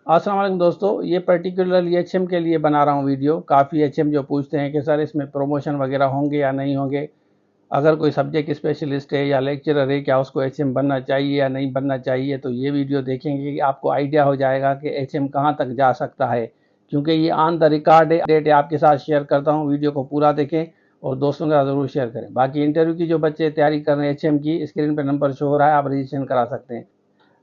अस्सलाम वालेकुम दोस्तों, ये पर्टिकुलरली एचएम के लिए बना रहा हूँ वीडियो। काफ़ी एचएम जो पूछते हैं कि सर इसमें प्रमोशन वगैरह होंगे या नहीं होंगे, अगर कोई सब्जेक्ट स्पेशलिस्ट है या लेक्चरर है क्या उसको एचएम बनना चाहिए या नहीं बनना चाहिए। तो ये वीडियो देखेंगे कि आपको आइडिया हो जाएगा कि एचएम कहाँ तक जा सकता है, क्योंकि ये ऑन द रिकॉर्ड है, अपडेट है, आपके साथ शेयर करता हूँ। वीडियो को पूरा देखें और दोस्तों के साथ ज़रूर शेयर करें। बाकी इंटरव्यू की जो बच्चे तैयारी कर रहे हैं एचएम की, स्क्रीन पर नंबर शो हो रहा है, आप रजिस्ट्रेशन करा सकते हैं।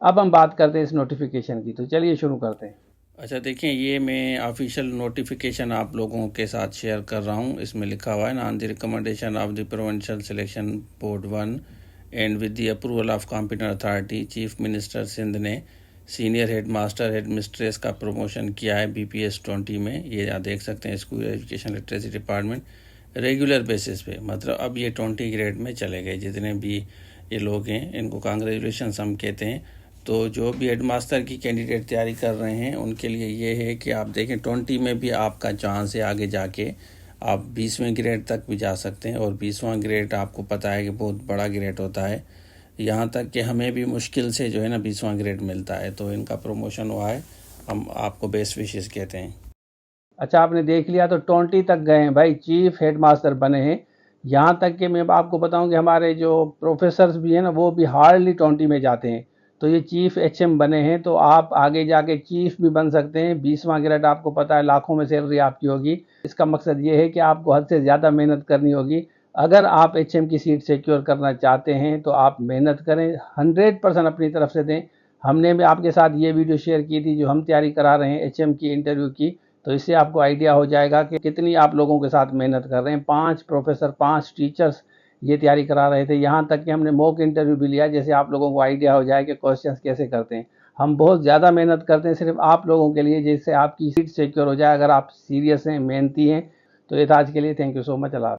अब हम बात करते हैं इस नोटिफिकेशन की, तो चलिए शुरू करते हैं। अच्छा देखिए, ये मैं ऑफिशियल नोटिफिकेशन आप लोगों के साथ शेयर कर रहा हूँ। इसमें लिखा हुआ है ना, on the recommendation of the provincial selection board 1 and with the approval of competent authority, chief minister Sindh ने senior head master head mistress का प्रमोशन किया है BPS 20 में। ये आप देख सकते हैं, school education literacy department regular basis पे, मतलब अब ये 20 ग्रेड में चले गए। जितने भी ये लोग हैं इनको कांग्रेचुलेशन हम कहते हैं। तो जो भी हेड मास्टर की कैंडिडेट तैयारी कर रहे हैं उनके लिए ये है कि आप देखें 20 में भी आपका चांस है, आगे जाके आप 20वें ग्रेड तक भी जा सकते हैं। और 20वां ग्रेड आपको पता है कि बहुत बड़ा ग्रेड होता है, यहाँ तक कि हमें भी मुश्किल से जो है ना 20वां ग्रेड मिलता है। तो इनका प्रमोशन हुआ है, हम आपको बेस्ट विशेस कहते हैं। अच्छा, आपने देख लिया तो 20 तक गए हैं भाई, चीफ हेड मास्टर बने हैं। यहाँ तक कि मैं आपको बताऊं कि हमारे जो प्रोफेसर्स भी हैं ना, वो भी हार्डली 20 में जाते हैं। तो ये चीफ एचएम बने हैं, तो आप आगे जाके चीफ भी बन सकते हैं। 20वां ग्रेड आपको पता है लाखों में सैलरी आपकी होगी। इसका मकसद ये है कि आपको हद से ज़्यादा मेहनत करनी होगी। अगर आप एचएम की सीट सिक्योर करना चाहते हैं तो आप मेहनत करें, 100% अपनी तरफ से दें। हमने भी आपके साथ ये वीडियो शेयर की थी जो हम तैयारी करा रहे हैं एचएम की इंटरव्यू की, तो इससे आपको आइडिया हो जाएगा कि कितनी आप लोगों के साथ मेहनत कर रहे हैं। 5 प्रोफेसर, 5 टीचर्स ये तैयारी करा रहे थे। यहाँ तक कि हमने मॉक इंटरव्यू भी लिया, जैसे आप लोगों को आइडिया हो जाए कि क्वेश्चंस कैसे करते हैं। हम बहुत ज़्यादा मेहनत करते हैं सिर्फ आप लोगों के लिए, जिससे आपकी सीट सिक्योर हो जाए। अगर आप सीरियस हैं, मेहनती हैं, तो ये था आज के लिए। Thank you so much. Allah.